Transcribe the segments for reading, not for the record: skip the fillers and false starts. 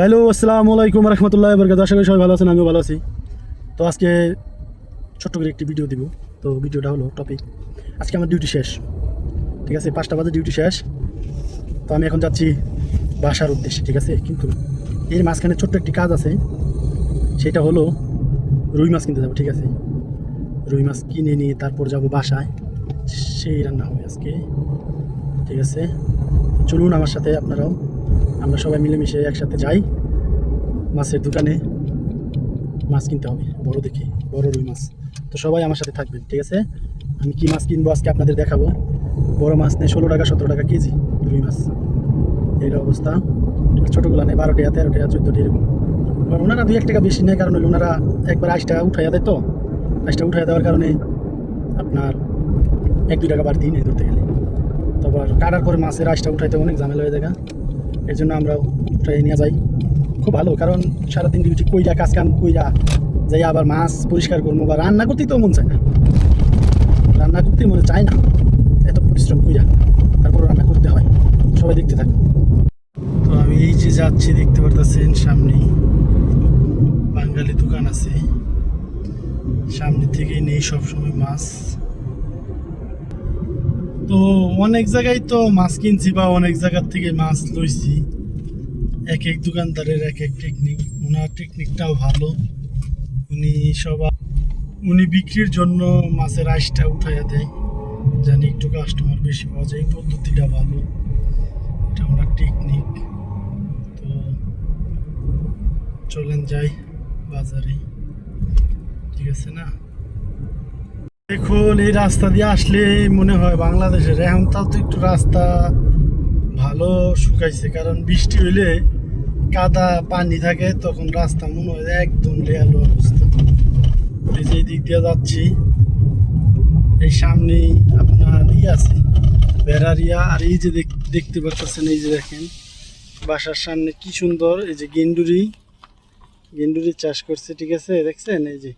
Hello, আসসালামু আলাইকুম রহমতুল্লাহ বরকাত। আশা করি সবাই ভালো আছেন, আমিও ভালো আছি। তো আজকে ছোট্ট করে একটি ভিডিও দিব। তো ভিডিওটা হলো টপিক, আজকে আমার ডিউটি শেষ, ঠিক আছে, 5টা বাজে ডিউটি শেষ। তো আমি এখন যাচ্ছি বাসার উদ্দেশ্যে, ঠিক আছে। কিন্তু এর মাঝখানে ছোট্ট একটি কাজ আছে, সেটা হলো রুই মাছ কিনতে যাবো, ঠিক আছে। রুই মাছ কিনে নিয়ে তারপর যাব বাসায়, সেই রান্না হবে আজকে, ঠিক আছে। চলুন আমার সাথে আপনারাও, আমরা সবাই মিলেমিশে একসাথে যাই মাছের দোকানে। মাছ কিনতে হবে বড় দেখে, বড় রুই মাছ। তো সবাই আমার সাথে থাকবেন, ঠিক আছে। আমি কি মাছ কিনবো আজকে আপনাদের দেখাবো। বড় মাছ নেই 16 টাকা 17 টাকা কেজি রুই মাছ, এই অবস্থা। ছোটোগুলো নেই 12 টাকা 13 টাকা 14 টাকা এরকম। আর ওনারা 2-1 টাকা বেশি নেয়, কারণ ওনারা একবার আইসটা উঠাইয়া দেয়। তো আইসটা উঠাইয়া দেওয়ার কারণে আপনার 1-2 টাকা বাড়তি নেই ধরতে গেলে। তারপর কাটার পরে মাছের আইসটা উঠাইতে অনেক ঝামেলা হয়ে যায়, এর জন্য আমরা উঠাই নিয়ে যাই। খুব ভালো, কারণ সারাদিন ডিউটি কইরা কাজ কাম কইরা যাই, আবার মাছ পরিষ্কার করবো বা রান্না করতেই তো মন চায় না, রান্না করতেই মনে চায় না, এত পরিশ্রম কইরা তারপর রান্না করতে হয়। সবাই দেখতে থাকুন। তো আমি এই যে যাচ্ছি, দেখতে পারতেছেন সামনেই বাঙালি দোকান আছে, সামনে থেকে নেই সবসময় মাছ। তো অনেক জায়গায় তো মাছ কিনছি বা অনেক জায়গার থেকে মাছ লইছি। এক এক দোকানদারের এক এক টেকনিক, ওনার টেকনিকটাও ভালো। উনি বিক্রির জন্য মাছের আইসটা উঠাইয়া দেয়, জানি একটু কাস্টমার বেশি পাওয়া যায়। এই পদ্ধতিটা ভালো, এটা ওনার টেকনিক। তো চলেন যাই বাজারে, ঠিক আছে না। দেখুন এই রাস্তা দিয়ে আসলে মনে হয় বাংলাদেশের। এখন তাও তো একটু রাস্তা ভালো শুকাইছে, কারণ বৃষ্টি হইলে কাদা পানি থাকে, তখন রাস্তা মনে হয় একদম লেয়ালো অবস্থা। এই যে দিক দিয়ে যাচ্ছি, এই সামনেই আপনার আছে বেড়ারিয়া। আর এই যে দেখতে পাচ্ছেন, এই যে দেখেন বাসার সামনে কি সুন্দর, এই যে গেন্ডুরি চাষ করছে, ঠিক আছে, দেখছেন এই যে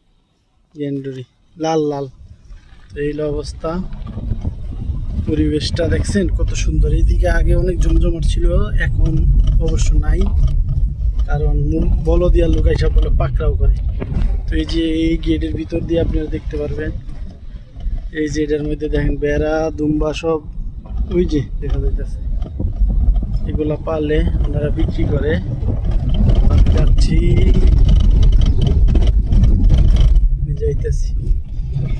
গেন্ডুরি লাল লাল। তো এই অবস্থা, পরিবেশটা দেখছেন কত সুন্দর। এইদিকে আগে অনেক জমজমাট ছিল, এখন অবশ্য নাই, কারণ বলদিয়া লোক এসব বলে পাকড়াও করে। তো এই যে এই গেটের ভিতর দিয়ে আপনারা দেখতে পারবেন, এই যে এটার মধ্যে দেখেন বেড়া দুম্বা সব ওই যে দেখা যাইতেছে, এগুলা পারলে ওনারা বিক্রি করে। যাচ্ছি যাইতেছি,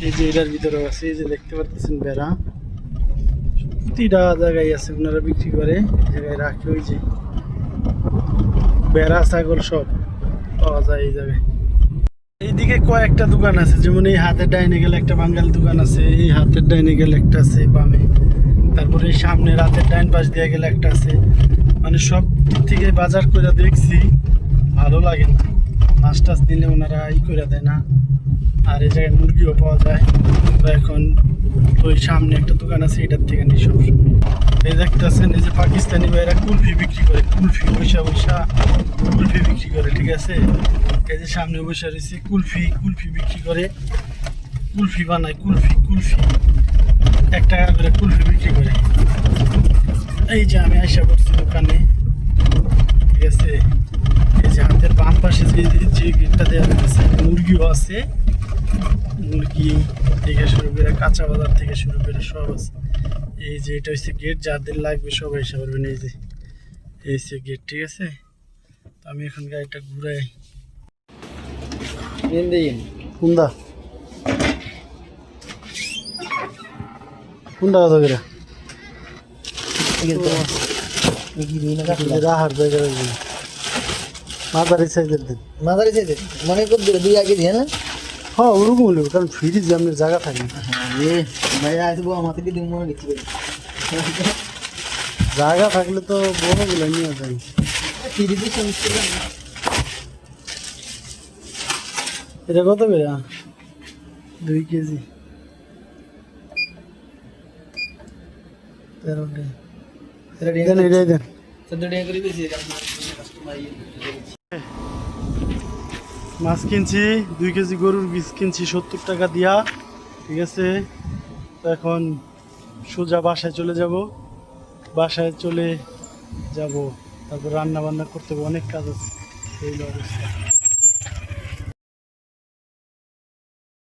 এই যে এটার ভিতরে আছে, এই যে দেখতে পারতেছেন বেড়া প্রতিটা জায়গায় আছে, ওনারা বিক্রি করে জায়গায় রাখে। ওই যে বেড়া ছাগল সব পাওয়া যায় এই জায়গায়। এইদিকে কয়েকটা দোকান আছে, যেমন এই হাতের ডাইনে গেলে একটা বাঙালি দোকান আছে, এই হাতের ডাইনে গেলে একটা আছে বামে, তারপরে এই সামনে রাতের ডাইন পাশ দিয়ে গেলে একটা আছে। মানে সব দিক থেকে বাজার করে দেখছি, ভালো লাগে না। মাছ টাছ নিলে ওনারা করে দেয় না। আর এই জায়গায় মুরগিও পাওয়া যায়। তো এখন ওই সামনে একটা দোকান আছে, এটার থেকে নিই সবসময়। এই দেখতেছেন, এই যে পাকিস্তানি ভাইরা কুলফি বিক্রি করে, কুলফি বৈশা কুলফি বিক্রি করে, ঠিক আছে। এই যে সামনে বসে রয়েছে, কুলফি বিক্রি করে, কুলফি বানায়, কুলফি 1 টাকা করে কুলফি বিক্রি করে। এই যে আমি আশা করছি দোকানে, ঠিক আছে। এই যে হাতের বাম পাশে যে গেটটা দেওয়া হয়েছে, মুরগিও আছে, মুরগি থেকে শুরু করে কাঁচা বাজার থেকে শুরু করে সব আছে। এই যে এটা হচ্ছে গেট, যাদের লাগবে সবাই এসে পারবেন। এই যে এই হচ্ছে গেট, ঠিক আছে। তো আমি এখন গাড়িটা ঘুরাই। কোনটা কথা করে রাহার জায়গা মাঝারি সাইজের দিন, মাঝারি সাইজের মনে কর 2 কেজি, হ্যাঁ। হ্যাঁ ওরকম হলে, কারণ ফ্রিজ আপনার জায়গা থাকে না। ভাইয়া আসবো আমাকে দিদি মনে দেখছি, জায়গা থাকলে তো বড়গুলো নিয়ে যায়। এটা কত করে? 2 কেজি 13 টাকা। এটাই দেন। মাছ কিনছি 2 কেজি গরুর বীজ কিনছি 70 টাকা দিয়া, ঠিক আছে। তো এখন সোজা বাসায় চলে যাব। তারপর রান্না বান্না করতে হবে, অনেক কাজ আছে, এই হলো অবস্থা।